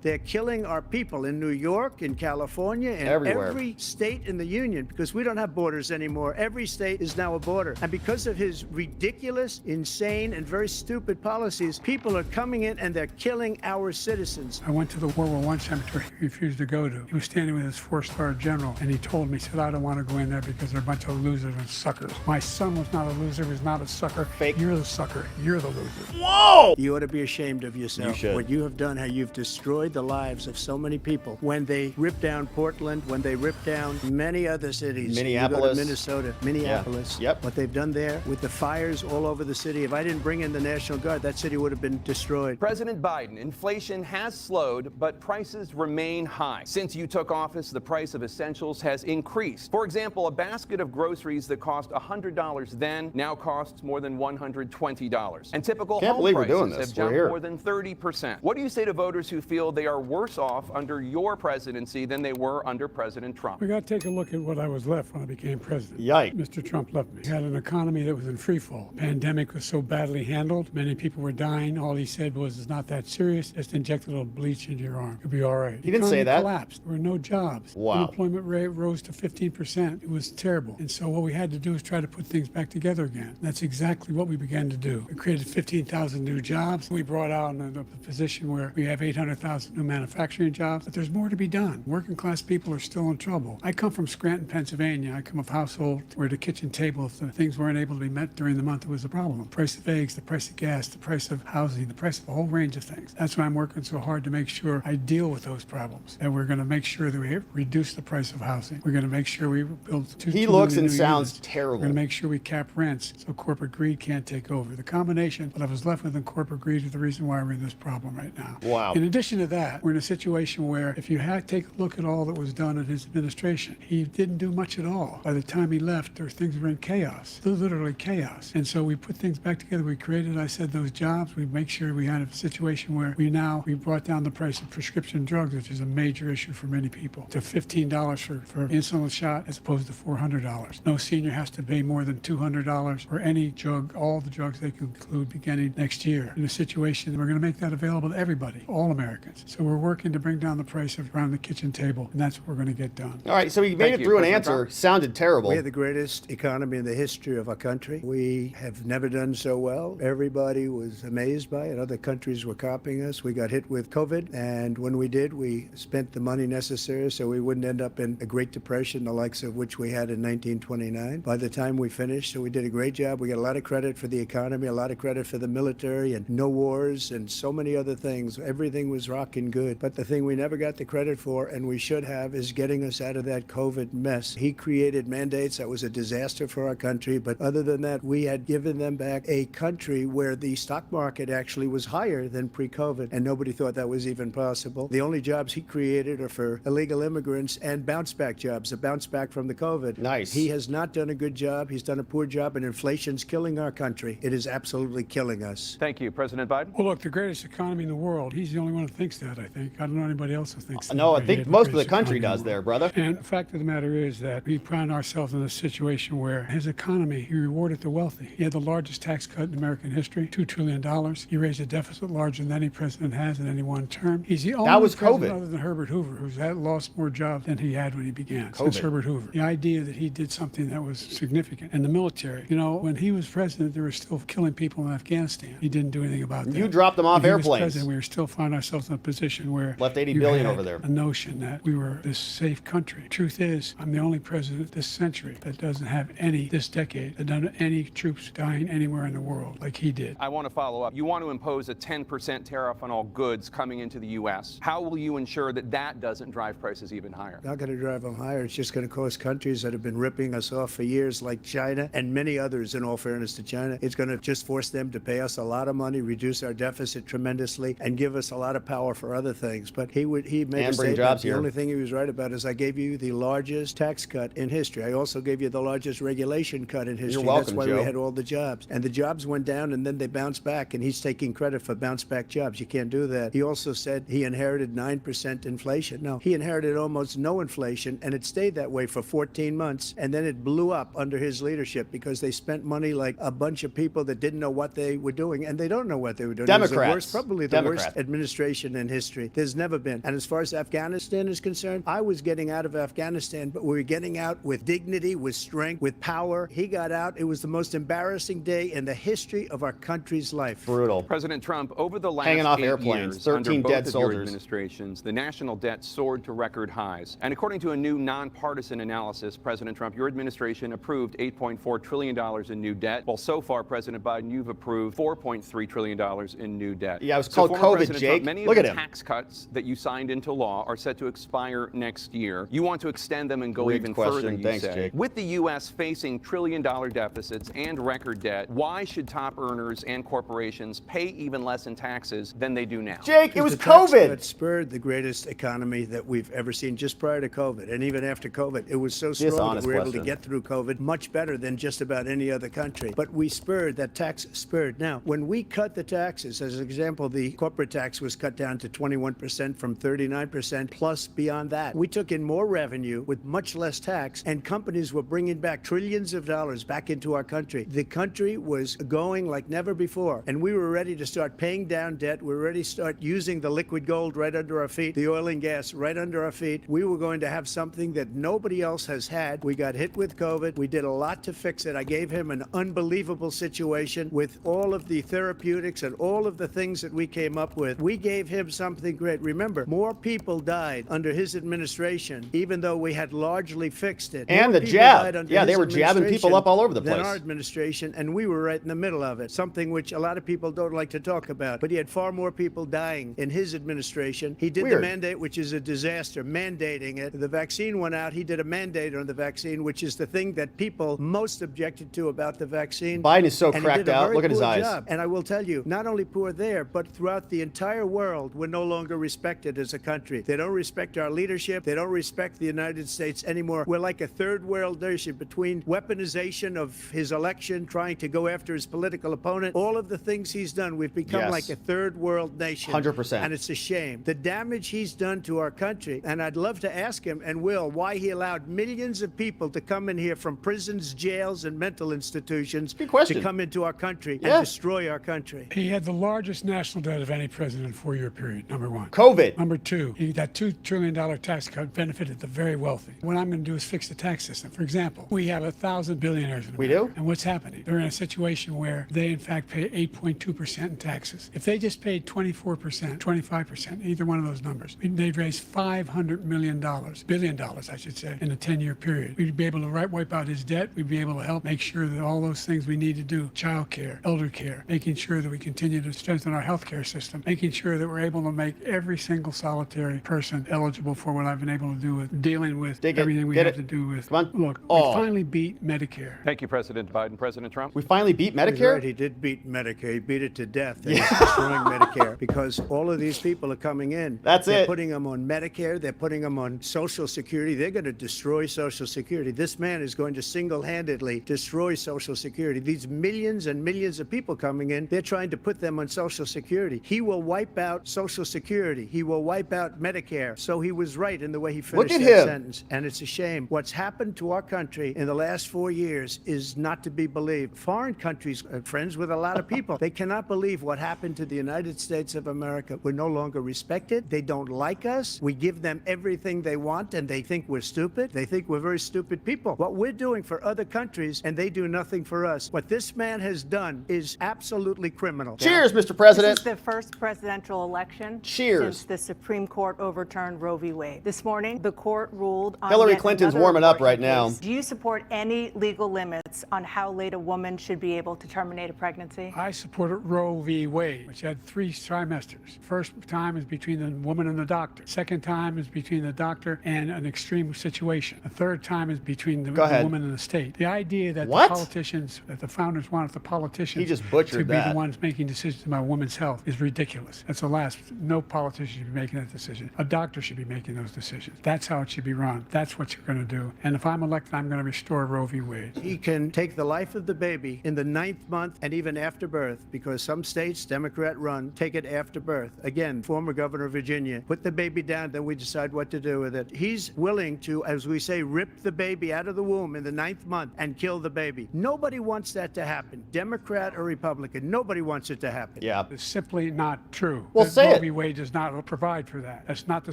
They're killing our people in New York, in California, in every state in the union, because we don't have borders anymore. Every state is now a border. And because of his ridiculous, insane, and very stupid policies, people are coming in and they're killing our citizens. I went to the World War I cemetery he refused to go to. He was standing with his 4-star general, and he told me, he said, I don't want to go in there because they're a bunch of losers and suckers. My son was not a loser, he was not a sucker. Fake. You're the sucker. You're the loser. Whoa! You ought to be ashamed of yourself. You should. What you have done, how you've destroyed the lives of so many people. When they ripped down Portland, when they ripped down many other cities. Minneapolis. You go to Minnesota, Minneapolis. Yeah. Yep. What they've done there with the fires all over the city. If I didn't bring in the National Guard, that city would have been destroyed. President Biden, inflation has slowed, but prices remain high. Since you took office, the price of essentials has increased. For example, a basket of groceries that cost $100 then now costs more than $120. And typical home prices have jumped more than 30%. What do you say to voters who feel they are worse off under your presidency than they were under President Trump? We got to take a look at what I was left when I became president. Yikes. Mr. Trump left me. We had an economy that was in free fall. Pandemic was so badly handled. Many people were dying. All he said was, it's not that serious. Just inject a little bleach into your arm. You'll be all right. He didn't say that. Collapsed. There were no jobs. Wow. Unemployment rate rose to 15%. It was terrible. And so what we had to do is try to put things back together again. That's exactly what we began to do. We created 15,000 new jobs. We brought out a position where we have 800,000 new manufacturing jobs, but there's more to be done. Working class people are still in trouble. I come from Scranton, Pennsylvania. I come of a household where the kitchen table, if the things weren't able to be met during the month, it was a problem. The price of eggs, the price of gas, the price of housing, the price of a whole range of things. That's why I'm working so hard to make sure I deal with those problems. And we're going to make sure that we reduce the price of housing. We're going to make sure we build He looks and sounds terrible. We're going to make sure we cap rents so corporate greed can't take over. The combination that I was left with in corporate greed is the reason why we're in this problem right now. Wow. In addition to that, we're in a situation where if you take a look at all that was done in his administration, he didn't do much at all. By the time he left, things were in chaos, literally chaos. And so we put things back together. We created, I said, those jobs. We make sure we had a situation where we brought down the price of prescription drugs, which is a major issue for many people, to $15 for insulin shot as opposed to $400. No senior has to pay more than $200 for any drug, all the drugs they can include beginning next year. In a situation, we're going to make that available to everybody, all Americans. So we're working to bring down the price of around the kitchen table, and that's what we're going to get done. All right, so he made it through an answer. Sounded terrible. We have the greatest economy in the history of our country. We have never done so well. Everybody was amazed by it. Other countries were copying us. We got hit with COVID, and when we did, we spent the money necessary so we wouldn't end up in a Great Depression, the likes of which we had in 1929. By the time we finished, so we did a great job. We got a lot of credit for the economy, a lot of credit for the military, and no wars, and so many other things. Everything was rocking good. But the thing we never got the credit for, and we should have, is getting us out of that COVID mess. He created mandates that was a disaster for our country, but other than that, we had given them back a country where the stock market actually was higher than pre-COVID, and nobody thought that was even possible. The only jobs he created are for illegal immigrants and bounce-back jobs, a bounce back from the COVID. Nice. He has not done a good job. He's done a poor job, and inflation's killing our country. It is absolutely killing us. Thank you, President Biden. Well, look, the greatest economy in the world, he's the only one who thinks that, I think. I don't know anybody else who thinks that. No, I think most of the country does there, brother. And the fact of the matter is that we find ourselves in a situation where his economy, he rewarded the wealthy. He had the largest tax cut in American history, $2 trillion. He raised a deficit larger than any president has in any one term. He's the only president other than Herbert Hoover who's lost more jobs than he had when he began. Since Herbert Hoover. The idea that he did something that was significant. And the military, you know, when he was president, they were still killing people in Afghanistan. He didn't do anything about that. You dropped them off airplanes. He was president, we were still finding ourselves in a position where left $80 billion over there. A notion that we were this safe country. Truth is, I'm the only president this century that doesn't have this decade, that doesn't have any troops dying anywhere in the world like he did. I want to follow up. You want to impose a 10% tariff on all goods coming into the U.S. How will you ensure that that doesn't drive prices even higher? Not going to drive them higher. It's just going to cost countries that have been ripping us off for years, like China and many others, in all fairness to China. It's going to just force them to pay us a lot of money, reduce our deficit tremendously, and give us a lot of power for other things. But he made a statement. The only thing he was right about is I gave you the largest tax cut in history. I also gave you the largest regulation cut in history. You're welcome, That's why Joe. we had all the jobs. And the jobs went down, and then they bounced back, and he's taking credit for bounce back jobs. You can't do that. He also said he inherited 9% inflation. No, he inherited almost no inflation, and it stayed that way for 14 months, and then it blew up under his leadership because they spent money like a bunch of people that didn't know what they were doing, and they don't know what they were doing. Democrats. It was probably the worst administration in history. There's never been. And as far as Afghanistan is concerned, I was getting out of Afghanistan, but we were getting out with dignity, with strength, with power. He got out. It was the most embarrassing day in the history of our country's life. Brutal. President Trump, over the last Hanging off 8 airplanes, years, 13 under both dead of your soldiers. administrations, the national debt soared to record highs. And according to a new nonpartisan analysis, President Trump, your administration approved $8.4 trillion in new debt. Well, so far, President Biden, you've approved $4.3 trillion in new debt. Yeah, it was called former COVID, President Jake. Trump, many Look of at the him. tax cuts that you signed into law are set to expire next year. You want to extend them and go Rigged even question. further, you Thanks, say. Jake. With the U.S. facing trillion-dollar deficits and record debt, why should top earners and corporations pay even less in taxes than they do now? Jake, it was The tax COVID. cut spurred the greatest economy that we've ever seen just prior to COVID. And even after COVID, it was so strong that Dishonest we were able to question. get through COVID much better than just about any other country. But we spurred, that tax spurred. Now, when we cut the taxes, as an example, the corporate tax was cut down to 21% from 39% plus beyond that. We took in more revenue with much less tax, and companies were bringing back trillions of dollars back into our country. The country was going like never before, and we were ready to start paying down debt. We were ready to start using the liquid gold right under our feet, the oil and gas right under our feet. We were going to have something that nobody else has had. We got hit with COVID. We did a lot to fix it. I gave him an unbelievable situation with all of the therapeutics and all of the things that we came up with. We gave him something great. Remember, more people died under his administration, even though we had largely fixed it. And More the people jab. died under Yeah, they his were jabbing people up all over the than place. our administration, and we were right in the middle of it, something which a lot of people don't like to talk about. But he had far more people dying in his administration. He did the Weird. mandate, which is a disaster, mandating it. The vaccine went out. He did a mandate on the vaccine, which is the thing that people most objected to about the vaccine. Biden is so And he cracked did a out. very Look at his poor eyes. job. And I will tell you, not only poor there, but throughout the entire world, we're no longer respected as a country. They don't respect our leadership. They don't respect the United States anymore. We're like a third world nation between weaponization of his election, trying to go after his political opponent, all of the things he's done. We've become Yes. like a third world nation. 100%. And it's a shame. The damage he's done to our country, and I'd love to ask him, and will, why he allowed millions of people to come in here from prisons, jails, and mental institutions Good question. to come into our country Yeah. and destroy our country. He had the largest national debt of any president in a 4-year period, number one. COVID. Number two, that $2 trillion tax cut benefited the very wealthy. What I'm going to do is fix the tax system. For example, we have 1,000 billionaires in We America. do? And what's happening? They're in a situation where they, in fact, pay 8.2% in taxes. If they just paid 24%, 25%, either one of those numbers, they'd raise $500 billion dollars, I should say, in a 10-year period. We'd be able to wipe out his debt. We'd be able to help make sure that all those things we need to do, child care, elder care, making sure that we continue to strengthen our health care system, making sure that we're able to make every single solitary person eligible for what I've been able to do with dealing with Dig it. everything we Get have it. to do with. Come on. Look, Oh. we finally beat Medicare. Thank you, President Biden. President Trump? We finally beat He's Medicare? right, he did beat Medicare. He beat it to death. And he's destroying Medicare because all of these people are coming in. That's They're it. putting them on Medicare. They're putting them on Social Security. They're going to destroy Social Security. This man is going to single-handedly destroy Social Security. These millions and millions of people coming in, they're trying to put them on Social Security. He will wipe out Social Security. He will wipe out Medicare. So he was right in the way he finished Look at that him. sentence. And it's a shame. What's happened to our country in the last 4 years is not to be believed. Foreign countries are friends with a lot of people. They cannot believe what happened to the United States of America. We're no longer respected. They don't like us. We give them everything they want, and they think we're stupid. They think we're very stupid people. What we're doing for other countries, and they do nothing for us. What this man has done is absolutely criminal. Cheers, Mr. This President. is the first presidential election Cheers. since the Supreme Court overturned Roe v. Wade. This morning, the court ruled on Hillary yet Clinton's another warming up abortion right now. case. Do you support any legal limits on how late a woman should be able to terminate a pregnancy? I supported Roe v. Wade, which had 3 trimesters. First time is between the woman and the doctor. Second time is between the doctor and an extreme situation. The third time is between the Go ahead. woman and the state. The idea that What? the politicians, that the founders wanted the politicians He just butchered to be that. the ones making decisions about women's health is ridiculous. That's the last. No politician should be making that decision. A doctor should be making those decisions. That's how it should be run. That's what you're going to do. And if I'm elected, I'm going to restore Roe v. Wade. He can take the life of the baby in the 9th month and even after birth, because some states, Democrat run, take it after birth. Again, former governor of Virginia, put the baby down, then we decide what to do with it. He's willing to, as we say, rip the baby out of the womb in the 9th month and kill the baby. Nobody wants that to happen. Democrat or Republican, nobody wants it to happen. Yeah. It's simply not true. Well, say it. Roe v. Wade does not provide for that. That's not the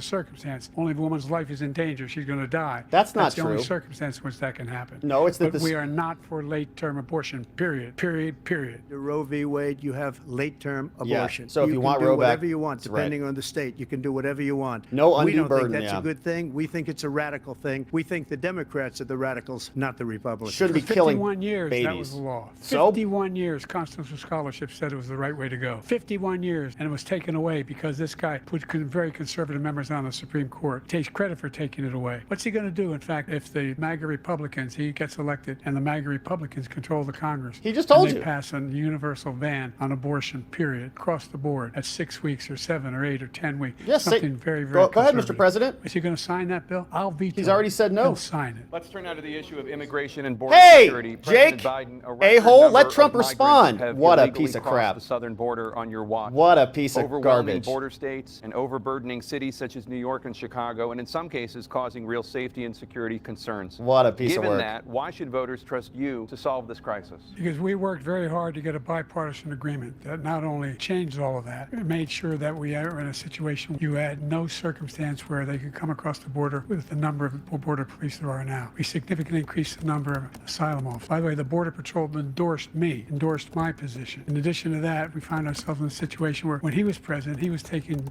circumstance. Only if a woman's life is in danger, she's going to die. That's not the only true. circumstance in which that can happen. No, it's that But we are not for late-term abortion, period. The Roe v. Wade, you have late-term Yeah, abortion. so if you can want do Roe back, whatever you want, that's right. depending on the state. You can do whatever you want. No we undue don't burden, think that's yeah. a good thing. We think it's a radical thing. We think the Democrats are the radicals, not the Republicans. Shouldn't be For killing 51 years, babies. that was the law. So? 51 years, constitutional scholarship said it was the right way to go. 51 years, and it was taken away because this guy put very conservative members on the Supreme Court. Takes credit for taking it away. What's he going to do, in fact, if the MAGA Republicans, he gets elected, and the MAGA Republicans control the Congress? He just told and they you. pass a universal ban on abortion, period, across the board, at 6 weeks or 7 or 8 or 10 weeks. Yes, say- Something very, very go ahead, Mr. conservative. President. Is he going to sign that bill? I'll veto He's it. already said no. He'll sign it. Let's turn now to the issue of immigration and border Hey, security. Jake, President Biden, a record a-hole, number let Trump of migrants respond. have What a illegally piece of crossed crap. the southern border on your watch. What a piece of Overwhelming garbage. border states and overburdening cities such as New York and Chicago, and in some cases causing real safety and security concerns. What a piece of Given work. that, why should voters trust you to solve this crisis? Because we worked very hard to get a bipartisan agreement that not only changed all of that, it made sure that we are in a situation where you had no circumstance where they could come across the border with the number of border police there are now. We significantly increased the number of asylum officers. By the way, the Border Patrol endorsed my position. In addition to that, we found ourselves in a situation where when he was president, he was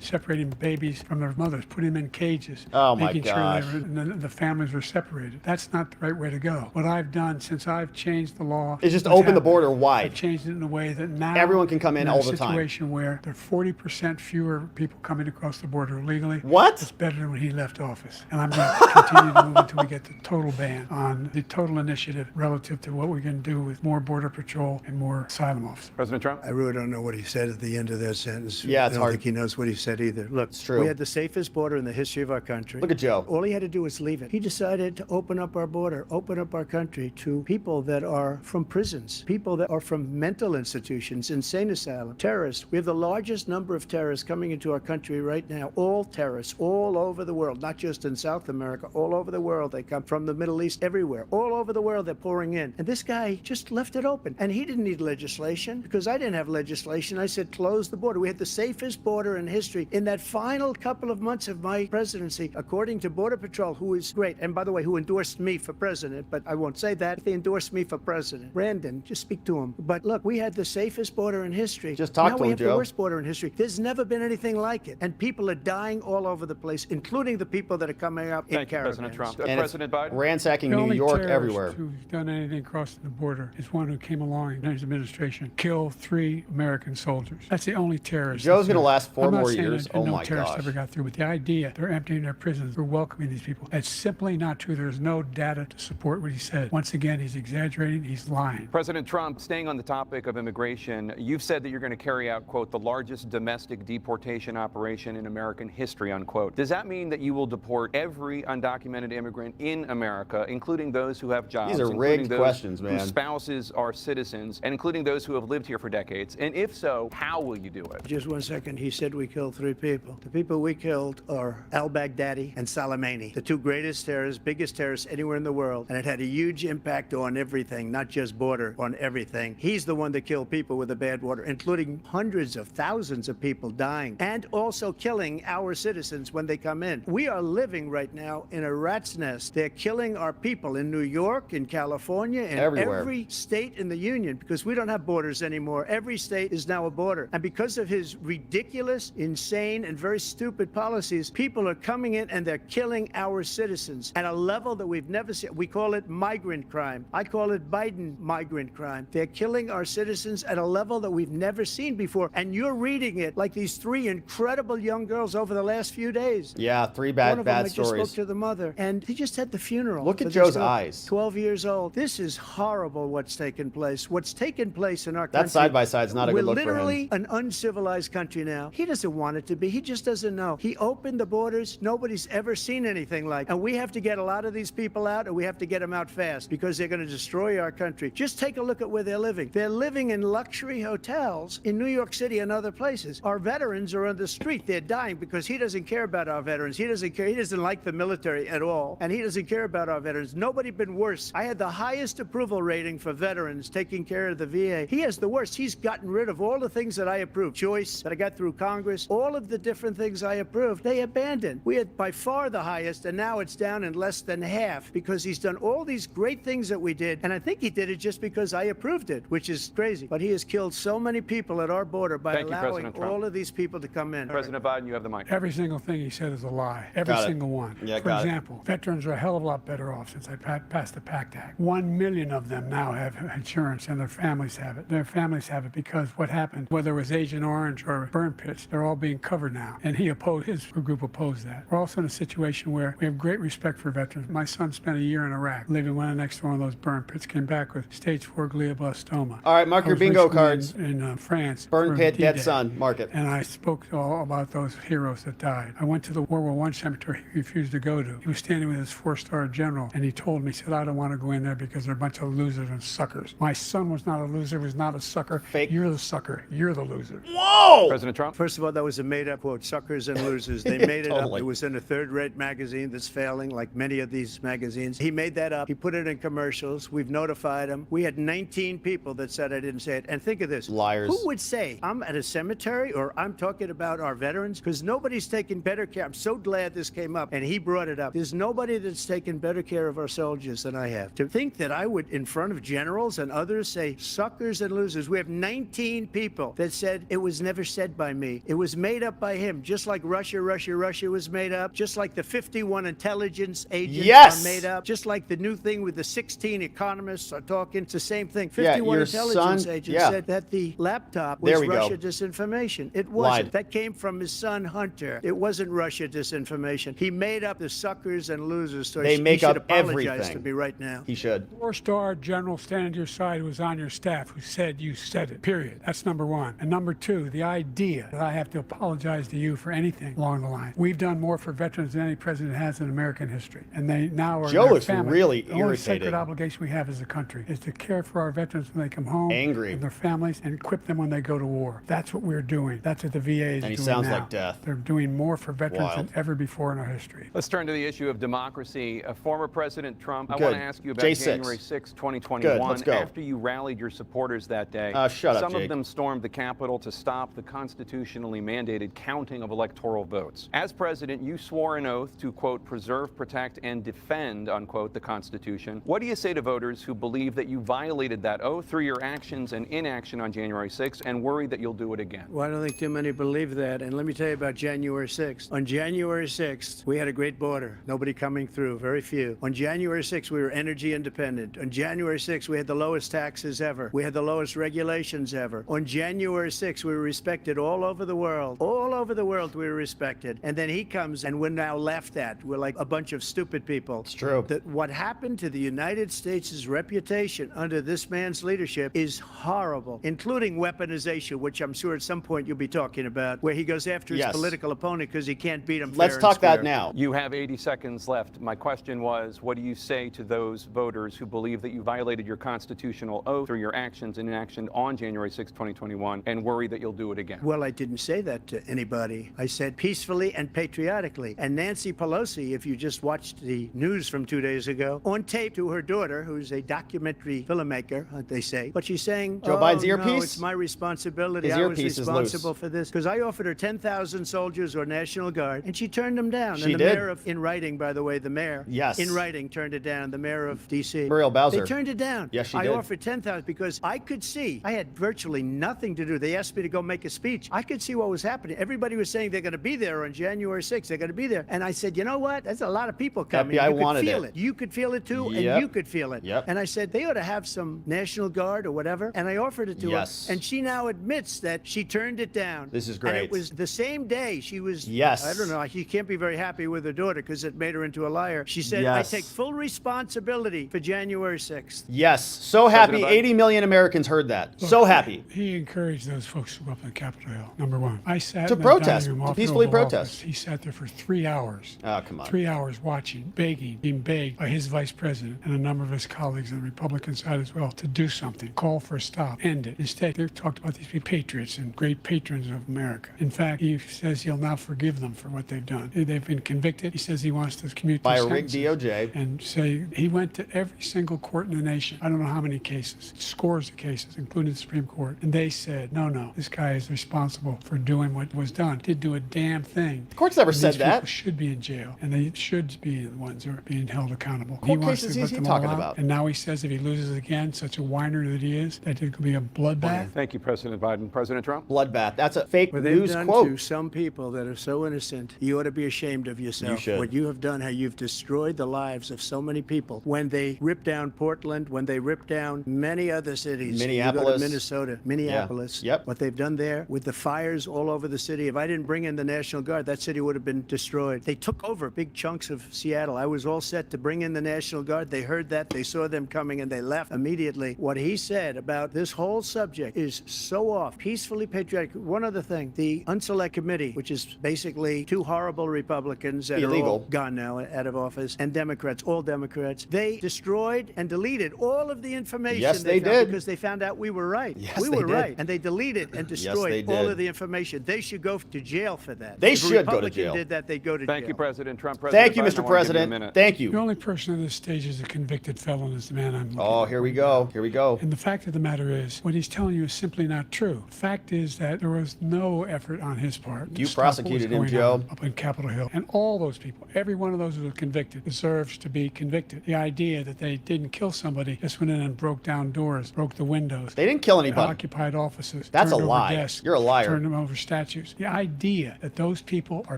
separating babies from their mothers, putting them in cages, Oh, my making gosh. sure the families were separated. That's not the right way to go. What I've done since I've changed the law Is just what's open the happened, border wide. I've changed it in a way that now Everyone can come in all the a time. situation where there are 40% fewer people coming across the border illegally. What? It's better than when he left office. And I'm going to continue to move until we get the total ban on the total initiative relative to what we're going to do with more Border Patrol and more asylum officers. President Trump? I really don't know what he said at the end of that sentence. Yeah, it's I don't hard. think he knows what he said either. Look, It's true. we had the safest border in the history of our country. Look at Joe. All he had to do was leave it. He decided to open up our border, open up our country to people that are from prisons, people that are from mental institutions, insane asylum, terrorists. We have the largest number of terrorists coming into our country right now. All terrorists, all over the world, not just in South America, all over the world. They come from the Middle East, everywhere. All over the world, they're pouring in. And this guy just left it open. And he didn't need legislation because I didn't have legislation. I said, close the border. We had the safest border in history. In that final couple of months of my presidency, according to Border Patrol, who is great, and by the way, who endorsed me for president, but I won't say that. They endorsed me for president. Brandon, just speak to him. But look, we had the safest border in history. Just talk now to we him, have Joe. the worst border in history. There's never been anything like it. And people are dying all over the place, including the people that are coming up in Thank you, caravans. President Trump. And it's President Biden? ransacking The New only York terrorist everywhere. who's done anything crossing the border is one who came along in his administration, killed 3 American soldiers. That's the only terrorist. Joe's that's gonna there. last 4 I'm not more saying years. that Oh no my terrorists gosh. ever got through, but the idea they're emptying their prisons, they're welcoming these people. That's simply not true. There's no data to support what he said. Once again, he's exaggerating. He's lying. President Trump, staying on the topic of immigration, you've said that you're going to carry out, quote, the largest domestic deportation operation in American history, unquote. Does that mean that you will deport every undocumented immigrant in America, including those who have jobs, These are including rigged those questions, man. whose spouses are citizens, and including those who have lived here for decades? And if so, how will you do it? Just 1 second. He said we killed 3 people. The people we killed are al-Baghdadi and Soleimani, the 2 greatest terrorists, biggest terrorists anywhere in the world. And it had a huge impact on everything, not just border, on everything. He's the one that killed people with the bad water, including hundreds of thousands of people dying and also killing our citizens when they come in. We are living right now in a rat's nest. They're killing our people in New York, in California, in Everywhere. every state in the union because we don't have borders anymore. Every state is now a border. And because of his ridiculous, insane, and very stupid policies, people are coming in and they're killing our citizens at a level that we've never seen. We call it migrant crime. I call it Biden migrant crime. They're killing our citizens at a level that we've never seen before. And you're reading it like these 3 incredible young girls over the last few days. Yeah, 3 One bad of them, I just stories. spoke to the mother, and he just had the funeral. Look at for this Joe's girl, eyes. 12 years old. This is horrible what's taken place. What's taken place in our country. That side by side's not a good look for him. We're literally an uncivilized country now. He doesn't want it to be. He just doesn't know. He opened the borders. Nobody's ever seen anything like. And we have to get a lot of these people out, and we have to get them out fast because they're going to destroy our country. Just take a look at where they're living. They're living in luxury hotels in New York City and other places. Our veterans are on the street. They're dying because he doesn't care about our veterans. He doesn't care. He doesn't like the military at all, and he doesn't care about our veterans. Nobody been worse. I had the highest approval rating for veterans taking care of the VA. He has the worst. He's gotten rid of all the things that I approved. Choice that I got through Congress, all of the different things I approved, they abandoned. We had by far the highest, and now it's down in less than half because he's done all these great things that we did. And I think he did it just because I approved it, which is crazy. But he has killed so many people at our border by allowing all of these people to come in. President Biden, you have the mic. Every single thing he said is a lie. Every single one. Yeah, For example, veterans are a hell of a lot better off since I passed the PACT Act. 1 million of them now have insurance, and their families have it. Their families have it because what happened, whether it was Agent Orange or burn pits, they're all being covered now. And his group opposed that. We're also in a situation where we have great respect for veterans. My son spent a year in Iraq, living next to one of those burn pits, came back with stage 4 glioblastoma. All right, mark your bingo cards. In France. Burn pit, D-Day. dead son, mark it. And I spoke all about those heroes that died. I went to the World War I cemetery he refused to go to. He was standing with his 4-star general, and he told me, he said, I don't want to go in there because they're a bunch of losers and suckers. My son was not a loser, was not a sucker. Fake. You're the sucker. You're the loser. Whoa! President Trump? First of all, that was a made-up quote, suckers and losers. They made it Totally. up. It was in a third-rate magazine that's failing, like many of these magazines. He made that up. He put it in commercials. We've notified him. We had 19 people that said I didn't say it. And think of this. Liars. Who would say I'm at a cemetery or I'm talking about our veterans? Because nobody's taking better care. I'm so glad this came up, and he brought it up. There's nobody that's taken better care of our soldiers than I have. To think that I would, in front of generals and others, say suckers and losers. We have 19 people that said it was never said by me. It was made up by him, just like Russia was made up, just like the 51 intelligence agents are made up, just like the new thing with the 16 economists are talking. It's the same thing. 51 intelligence agents said that the laptop was Russia disinformation. It wasn't. Lied. That came from his son Hunter. It wasn't Russia disinformation. He made up the suckers and losers. So They make he should up apologize everything. to me right now. He should. 4-star general standing to your side who was on your staff who said you said it, period. That's number one. And number two, the idea that I have to apologize to you for anything along the line. We've done more for veterans than any president has in American history. And they now are Joe their looks family. really The only irritated. sacred obligation we have as a country is to care for our veterans when they come home. Angry. And their families, and equip them when they go to war. That's what we're doing. That's what the VA is doing And he sounds now. like death. They're doing more for veterans Wild. than ever before in our history. Let's turn to the issue of democracy. Former President Trump, I Good. want to ask you about J6. January 6, 2021. Good, let's go. After you rallied your supporters that day, Shut up, some Jake. of them stormed the Capitol to stop the constitutionally mandated counting of electoral votes. As president, you swore an oath to, quote, preserve, protect, and defend, unquote, the Constitution. What do you say to voters who believe that you violated that oath through your actions and inaction on January 6th and worry that you'll do it again? Well, I don't think too many believe that. And let me tell you about January 6th. On January 6th, we had a great border. Nobody coming through, very few. On January 6th, we were energy independent. On January 6th, we had the lowest taxes ever. We had the lowest regulations ever. On January 6th, we were respected all over the world. All over the world, we were respected. And then he comes and we're now laughed at. We're like a bunch of stupid people. It's true. That what happened to the United States' reputation under this man's leadership is horrible, including weaponization, which I'm sure at some point you'll be talking about, where he goes after his political opponent because he can't beat him. Let's talk that now. You have 80 seconds left. My question was, what do you say to those voters who believe that you violated your constitutional oath through your actions and inaction on January 6, 2021 and worry that you'll do it again? Well, I didn't say that to anybody. I said peacefully and patriotically. And Nancy Pelosi, if you just watched the news from 2 days ago, on tape to her daughter, who's a documentary filmmaker, they say, but she's saying, Joe Biden's earpiece? No, it's my responsibility. His I was earpiece is responsible loose. for this. Because I offered her 10,000 soldiers or National Guard, and she turned them down. She and the did. mayor in writing, by the way, the mayor, in writing, turned it down. The mayor of D.C. Muriel Bowser. They turned it down. Yes, she I did. offered 10,000 because I could see. I had virtually nothing to do. They asked me to go make a speech. I could see what was happening. Everybody was saying they're going to be there on January 6th. They're going to be there. And I said, you know what? There's a lot of people coming. FBI You could wanted feel it. it. You could feel it too, Yep. and you could feel it. Yep. And I said, they ought to have some National Guard or whatever. And I offered it to Yes. her. And she now admits that she turned it down. This is And great. it was the same day she was, Yes. I don't know, she can't be very happy with her daughter because it made her into a liar. She said, I Yes. take full responsibility for January 6th. Yes. So happy. Biden. 80 million Americans heard that. So happy. He encouraged those folks to go up on Capitol Hill, number one. I sat To in the protest, dining room to off the peacefully Oval protest. Office. He sat there for 3 hours. Oh, come on. 3 hours watching, begging, being begged by his vice president and a number of his colleagues on the Republican side as well to do something, call for a stop, end it. Instead, they've talked about these people, patriots and great patrons of America. In fact, he says he'll now forgive them for what they've done. They've been convicted. He says he wants to commute By their a rigged sentences DOJ. and say he went to every single court in the nation. I don't know how many cases, scores of cases, including the Supreme Court. And they said, no, this guy is responsible responsible for doing what was done. Did do a damn thing. The court's never And said these that. people should be in jail, and they should be the ones who are being held accountable. Court wants cases to let is he them all talking out, about? and now he says if he loses again, such a whiner that he is, that it could be a bloodbath. Thank you, President Biden. President Trump? Bloodbath. That's a fake What they've news done quote. to some people that are so innocent, you ought to be ashamed of yourself. You should. What you have done, how you've destroyed the lives of so many people. When they ripped down Portland, when they ripped down many other cities. Minneapolis. You go to Minnesota, Minneapolis. Yeah. Yep. What they've done there with the fires all over the city. If I didn't bring in the National Guard, that city would have been destroyed. They took over big chunks of Seattle. I was all set to bring in the National Guard. They heard that. They saw them coming and they left immediately. What he said about this whole subject is so off. Peacefully patriotic. One other thing, the Unselect Committee, which is basically two horrible Republicans that are Illegal. all gone now, out of office, and Democrats, all Democrats. They destroyed and deleted all of the information. Yes, they found did. Because they found out we were right. Yes, we they were did. right. And they deleted and destroyed they all did. of the information. They should go to jail for that. They If a should go to Republican jail. did that, they go to jail. Thank you, President Trump. Thank you, Biden, I Mr. wanna give you a President. minute. Thank The you. only person at this stage is a convicted felon is the man I'm looking Oh, at. here we go. Here we go. And the fact of the matter is, what he's telling you is simply not true. The fact is that there was no effort on his part. to You stop what was prosecuted him, going Joe. on up in Capitol Hill. And all those people, every one of those who were convicted, deserves to be convicted. The idea that they didn't kill somebody, just went in and broke down doors, broke the windows. They didn't kill anybody. Occupied offices. That's turned a over lie. desks, You're a liar. Turned them over statues. The idea that those people are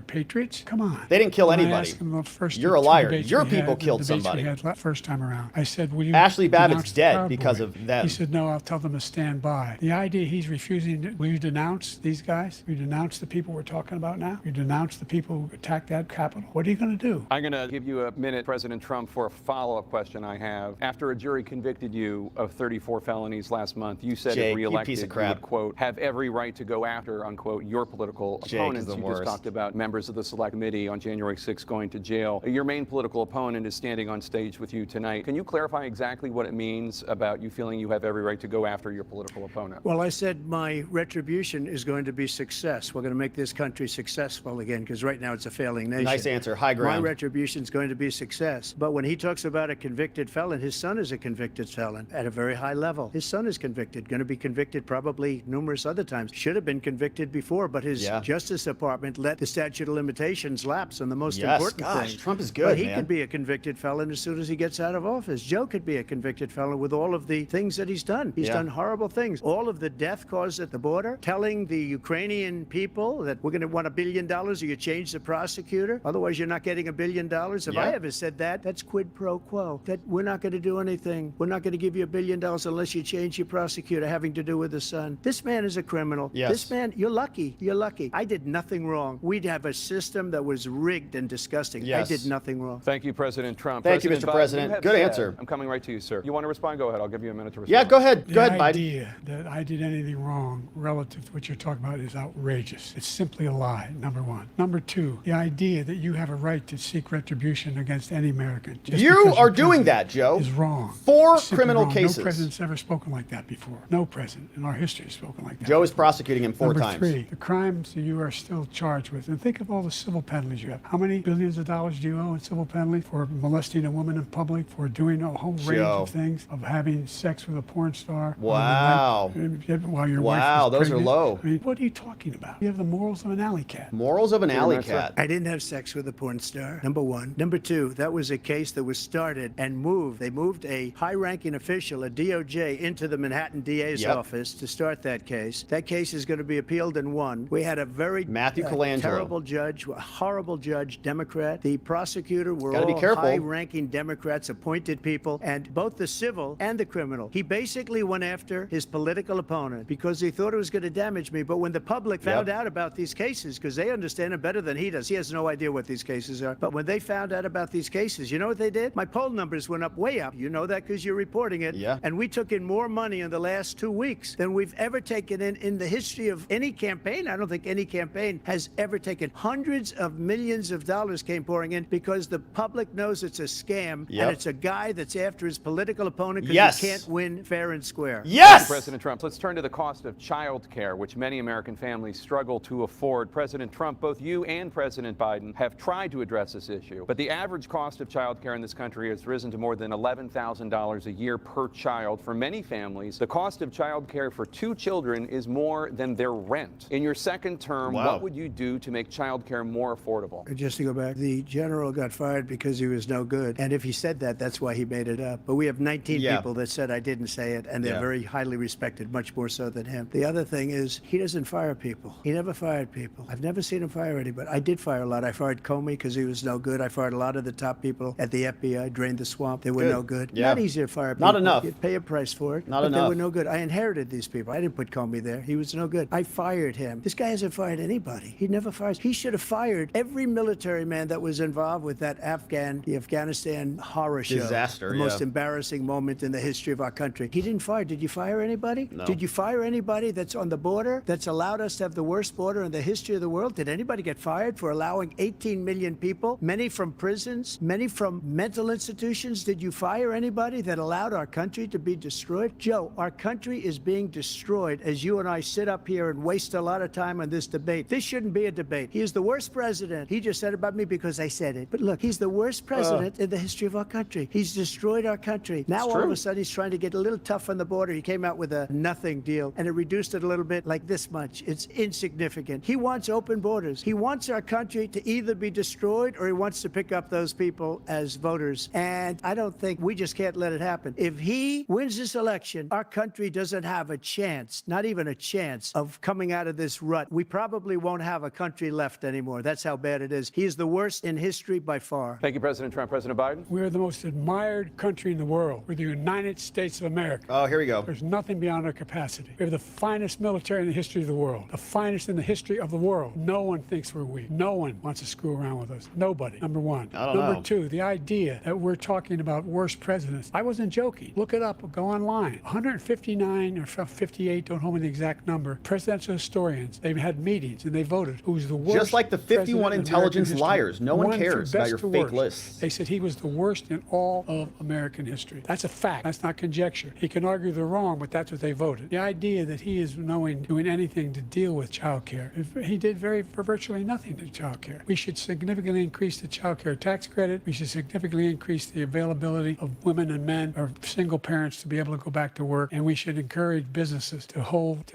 patriots? Come on. They didn't kill When I anybody. asked him the first You're a two liar. debates Your we people had, the killed debates somebody. We had first time around. I said, will you Ashley Babbitt's denounce the dead Proud because Boy? of them. He said, no, I'll tell them to stand by. The idea he's refusing, will you denounce these guys? Will you denounce the people we're talking about now? Will you denounce the people who attacked that Capitol? What are you going to do? I'm going to give you a minute, President Trump, for a follow-up question I have. After a jury convicted you of 34 felonies last month, you said Jake, if you reelected, piece of you crap. would, quote, have every right to go after, unquote, your political Jake is opponents. the You worst. just talked about members of the Select Committee on January 6th going to jail. Your main political opponent is standing on stage with you tonight. Can you clarify exactly what it means about you feeling you have every right to go after your political opponent? Well, I said my retribution is going to be success. We're going to make this country successful again, because right now it's a failing nation. Nice answer. High My ground. retribution is going to be success. But when he talks about a convicted felon, his son is a convicted felon at a very high level. His son is convicted, going to be convicted probably numerous other times. Should have been convicted before, but his Yeah. Justice Department let the statute of limitations lapse on the most Yes, important gosh, thing. Trump is good, But he man. could be a convicted felon as soon as he gets out of office. Joe could be a convicted felon with all of the things that he's done. He's Yeah. done horrible things. All of the death caused at the border, telling the Ukrainian people that we're going to want $1 billion or you change the prosecutor. Otherwise, you're not getting $1 billion. If Yeah. I ever said that, that's quid pro quo. That we're not going to do anything. We're not going to give you $1 billion unless you change your prosecutor having to do with the son. This man is a criminal. Yes. This man, you're lucky. You're lucky. I did nothing wrong. We'd have a system that was rigged and disgusting. Yes. I did nothing wrong. Thank you, President Trump. Thank you, Mr. Biden, President. you have Good said- answer. I'm coming right to you, sir. You want to respond? Go ahead. I'll give you a minute to respond. Yeah, go ahead. The Go ahead, Biden. idea that I did anything wrong relative to what you're talking about is outrageous. It's simply a lie, number one. Number two, the idea that you have a right to seek retribution against any American. just You because are you're doing president that, Joe. Is wrong. 4 It's simply criminal wrong. cases. No president's ever spoken like that before. No president in our history has spoken like that. Joe is before. prosecuting him 4 Number times. 3, the crimes that you are still charged with. And think of all the civil penalties you have. How many billions of dollars do you owe in civil penalty for molesting a woman in public, for doing a whole range Joe. of things, of having sex with a porn star? Wow. While your Wow, wife was those are pregnant? low. I mean, what are you talking about? You have the morals of an alley cat. Morals of an alley nice, sir. cat. I didn't have sex with a porn star, number one. Number two, that was a case that was started and moved. They moved a high-ranking official, a DOJ, into the Manhattan DA's Yep. office to start that case. That case is going to be appealed and won. We had a very Matthew Colangelo. terrible judge, a horrible judge, Democrat. The prosecutor were Gotta be all careful. high-ranking Democrats, appointed people, and both the civil and the criminal. He basically went after his political opponent because he thought it was going to damage me. But when the public found Yep. out about these cases, because they understand it better than he does, he has no idea what these cases are. But when they found out about these cases, you know what they did? My poll numbers went up, way up. You know that because you're reporting it. Yeah. And we took in more money in the last 2 weeks than we've ever taken in the history of any campaign. I don't think any campaign has ever taken. Hundreds of millions of dollars came pouring in because the public knows it's a scam Yep. and it's a guy that's after his political opponent because Yes. he can't win fair and square. Yes! President Trump, let's turn to the cost of child care, which many American families struggle to afford. President Trump, both you and President Biden have tried to address this issue, but the average cost of child care in this country has risen to more than $11,000 a year per child. For many families, the cost of child care for 2 children is more than their rent. In your second term, Wow. what would you do to make childcare more affordable? Just to go back, the general got fired because he was no good. And if he said that, that's why he made it up. But we have 19 Yeah. people that said I didn't say it, and they're Yeah. very highly respected, much more so than him. The other thing is, he doesn't fire people. He never fired people. I've never seen him fire anybody. I did fire a lot. I fired Comey because he was no good. I fired a lot of the top people at the FBI, drained the swamp. They were Good. no good. Yeah. Not easy to fire people. Not enough. You pay a price for it. Not but enough. They were no good. I inherited these people. I didn't put Comey there. He was no good. I fired him. This guy hasn't fired anybody. He never fires. He should have fired every military man that was involved with that the Afghanistan horror show. Disaster, The most yeah. embarrassing moment in the history of our country. He didn't fire. Did you fire anybody? No. Did you fire anybody that's on the border, that's allowed us to have the worst border in the history of the world? Did anybody get fired for allowing 18 million people, many from prisons, many from mental institutions? Did you fire anybody that allowed our country to be destroyed? Joe, our country is being destroyed as you and I sit up here and waste a lot of time on this debate. This shouldn't be a debate. He is the worst president. He just said about me because I said it. But look, he's the worst president in the history of our country. He's destroyed our country. Now all of a sudden he's trying to get a little tough on the border. He came out with a nothing deal and it reduced it a little bit, like this much. It's insignificant. He wants open borders. He wants our country to either be destroyed or he wants to pick up those people as voters. And I don't think we just can't let it happen. If he wins this election, our country doesn't have a chance, not even a chance, of coming out of this rut. We probably won't have a country left anymore. That's how bad it is. He is the worst in history by far. Thank you, President Trump. President Biden? We're the most admired country in the world. We're the United States of America. Oh, here we go. There's nothing beyond our capacity. We have the finest military in the history of the world, the finest in the history of the world. No one thinks we're weak. No one wants to screw around with us. Nobody. Number one. I don't Number know. two, the idea that we're talking about worst presidents. I wasn't joking. Look it up. Go online. 159 or 58, don't hold me the exact number, presidential historians. They've had meetings and they voted who's the worst. Just like the 51 president in American intelligence history. liars. No one One from cares about best your to fake worst. lists. They said he was the worst in all of American history. That's a fact. That's not conjecture. He can argue they're wrong, but that's what they voted. The idea that he is doing anything to deal with child care, he did for virtually nothing to child care. We should significantly increase the child care tax credit. We should significantly increase the availability of women and men or single parents to be able to go back to work. And we should encourage businesses to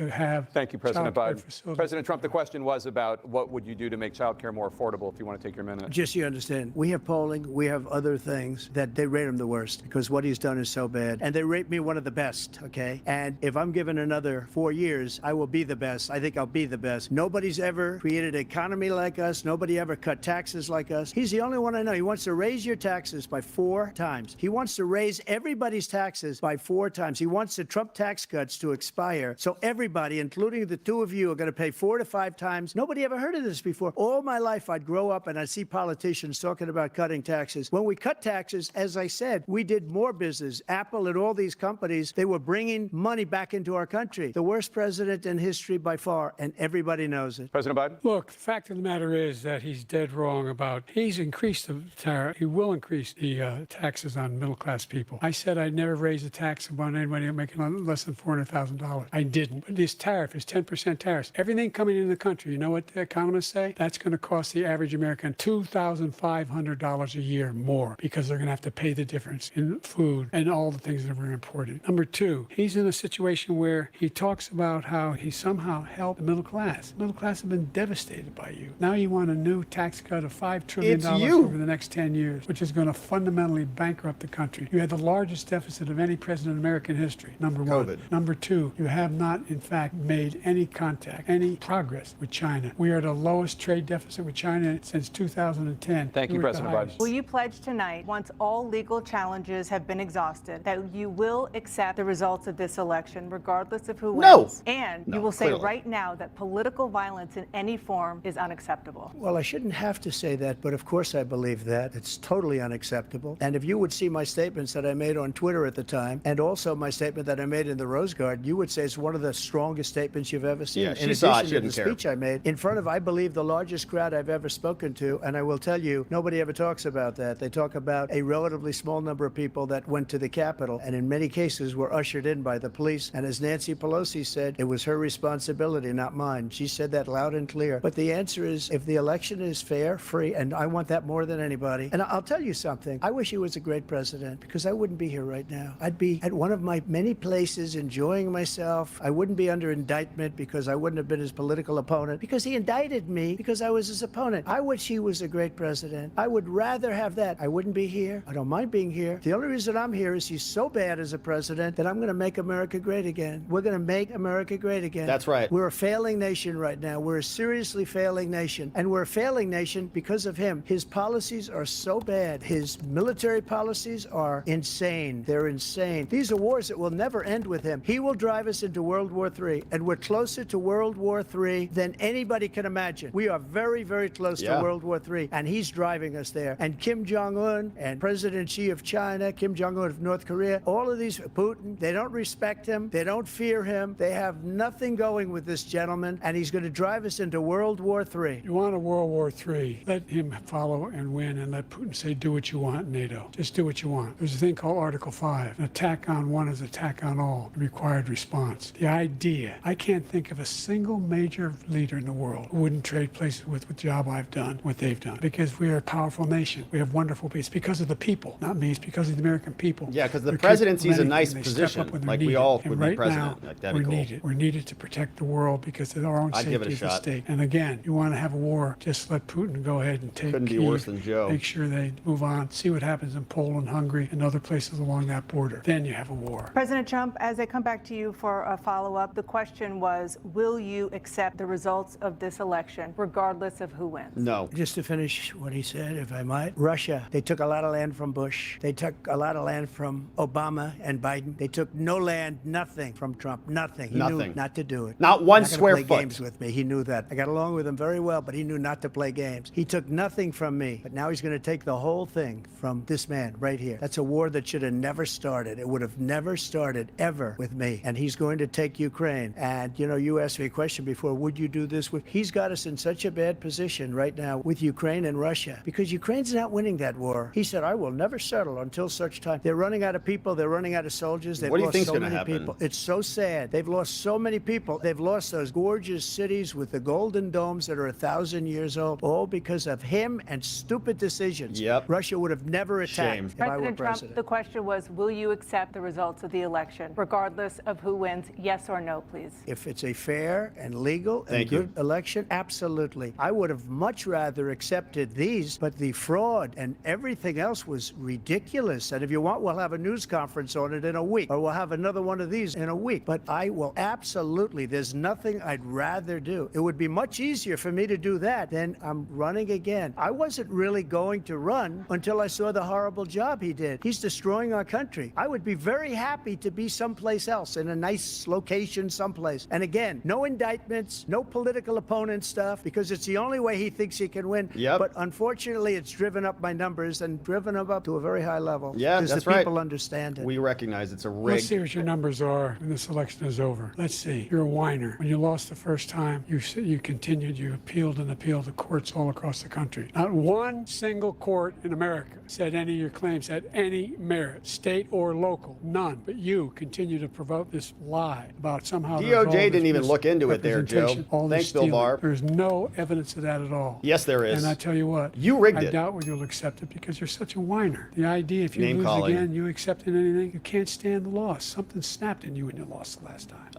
have Thank you, President child care Biden. facilities. President Trump, the question was about what would you do to make child care more affordable, if you want to take your minute. Just so you understand, we have polling, we have other things that they rate him the worst because what he's done is so bad. And they rate me one of the best, okay? And if I'm given another 4 years, I will be the best. I think I'll be the best. Nobody's ever created an economy like us. Nobody ever cut taxes like us. He's the only one I know. He wants to raise your taxes by 4 times. He wants to raise everybody's taxes by 4 times. He wants the Trump tax cuts to expire. So everybody, including the two of you, are going to pay 4 to 5 times. Nobody ever heard of this before. All my life, I'd grow up and I'd see politicians talking about cutting taxes. When we cut taxes, as I said, we did more business. Apple and all these companies, they were bringing money back into our country. The worst president in history by far, and everybody knows it. President Biden? Look, the fact of the matter is that he's dead wrong about, he's increased the tariff. He will increase the taxes on middle-class people. I said I'd never raise a tax on anybody making less than $400,000. I didn't. But this tariff is 10% tariffs. Everything coming into the country, you know what the economists say? That's going to cost the average American $2,500 a year more because they're going to have to pay the difference in food and all the things that we're importing. Number two, he's in a situation where he talks about how he somehow helped the middle class. The middle class have been devastated by you. Now you want a new tax cut of $5 trillion over the next 10 years, which is going to fundamentally bankrupt the country. You had the largest deficit of any president in American history, number one. COVID. Number two, you have not, in fact, made any contact, any progress with China. We are at the lowest trade deficit with China since 2010. Thank you, We're at the President highest. Biden. Will you pledge tonight, once all legal challenges have been exhausted, that you will accept the results of this election, regardless of who wins? And you will say clearly. right now that political violence in any form is unacceptable. Well, I shouldn't have to say that, but of course I believe that. It's totally unacceptable. And if you would see my statements that I made on Twitter at the time, and also my statement that I made in the Rose Garden, you would say it's one of the strongest statements you've ever seen. Yeah, in she saw it, addition she to didn't the care. speech I made in front of, I believe, the largest crowd I've ever spoken to. And I will tell you, nobody ever talks about that. They talk about a relatively small number of people that went to the Capitol, and in many cases were ushered in by the police. And as Nancy Pelosi said, it was her responsibility, not mine. She said that loud and clear. But the answer is, if the election is fair, free, and I want that more than anybody. And I'll tell you something. I wish he was a great president because I wouldn't be here right now. I'd be at one of my many places enjoying myself. I wouldn't be under indictment fight because I wouldn't have been his political opponent, because he indicted me because I was his opponent. I wish he was a great president. I would rather have that. I wouldn't be here. I don't mind being here. The only reason I'm here is he's so bad as a president that I'm going to make America great again. We're going to make America great again. That's right. We're a failing nation right now. We're a seriously failing nation. And we're a failing nation because of him. His policies are so bad. His military policies are insane. They're insane. These are wars that will never end with him. He will drive us into World War III. And we're closer to World War III than anybody can imagine. We are very, very close to World War III. And he's driving us there. And Kim Jong-un and President Xi of China, Kim Jong-un of North Korea, all of these, Putin, they don't respect him. They don't fear him. They have nothing going with this gentleman. And he's going to drive us into World War III. You want a World War III, let him follow and win, and let Putin say, do what you want, NATO. Just do what you want. There's a thing called Article 5. An attack on one is attack on all. The required response. The idea, I can't think of a single major leader in the world who wouldn't trade places with the job I've done, what they've done. Because we are a powerful nation. We have wonderful people. It's because of the people, not me. It's because of the American people. Yeah, because the They're presidency is a capable of nice anything. They step position. up when they're Like we needed. all And would right be president. now, Like that'd be we're cool. needed. We're needed to protect the world because of our own I'd give it a safety is at shot. stake. And again, you want to have a war, just let Putin go ahead and take Couldn't be Kyiv, worse than Joe. Make sure they move on, see what happens in Poland, Hungary, and other places along that border. Then you have a war. President Trump, as I come back to you for a follow-up, the question was, will you accept the results of this election, regardless of who wins? No. Just to finish what he said, if I might, Russia, they took a lot of land from Bush. They took a lot of land from Obama and Biden. They took no land, nothing from Trump, nothing. He Nothing. knew not to do it. Not one Not gonna square play foot. games with me. He knew that. I got along with him very well, but he knew not to play games. He took nothing from me, but now he's going to take the whole thing from this man right here. That's a war that should have never started. It would have never started ever with me. And he's going to take Ukraine. And, you know, you asked me a question before, would you do this? He's got us in such a bad position right now with Ukraine and Russia because Ukraine's not winning that war. He said, I will never settle until such time. They're running out of people. They're running out of soldiers. They've What do you lost think's so gonna many happen? people. It's so sad. They've lost so many people. They've lost those gorgeous cities with the golden domes that are 1,000 years old, all because of him and stupid decisions. Yep. Russia would have never attacked Shame. if I were President Trump, president. the question was, will you accept the results of the election, regardless of who wins? Yes or no, please. If it's a fair and legal and Thank you. good election, absolutely. I would have much rather accepted these, but the fraud and everything else was ridiculous. And if you want, we'll have a news conference on it in a week, or we'll have another one of these in a week. But I will absolutely, there's nothing I'd rather do. It would be much easier for me to do that than I'm running again. I wasn't really going to run until I saw the horrible job he did. He's destroying our country. I would be very happy to be someplace else in a nice location someplace. And again, no indictments, no political opponent stuff, because it's the only way he thinks he can win. Yep. But unfortunately, it's driven up my numbers and driven them up to a very high level. Yeah, because that's the right. people understand it. We recognize it's a Let's see rigged. what your numbers are when this election is over. Let's see. You're a whiner. When you lost the first time, you continued, you appealed and appealed to courts all across the country. Not one single court in America said any of your claims had any merit, state or local. None. But you continue to promote this lie about somehow there's all DOJ this didn't even look into it there, Joe. misrepresentation, all this Thanks, Bill stealing. Barr. There's no evidence of that at all. Yes, there is. And I tell you what, You rigged I it. doubt whether you'll accept it because you're such a whiner. The idea if you Name lose calling. again, you accepting anything, you can't stand the loss. Something snapped in you when you lost the last time.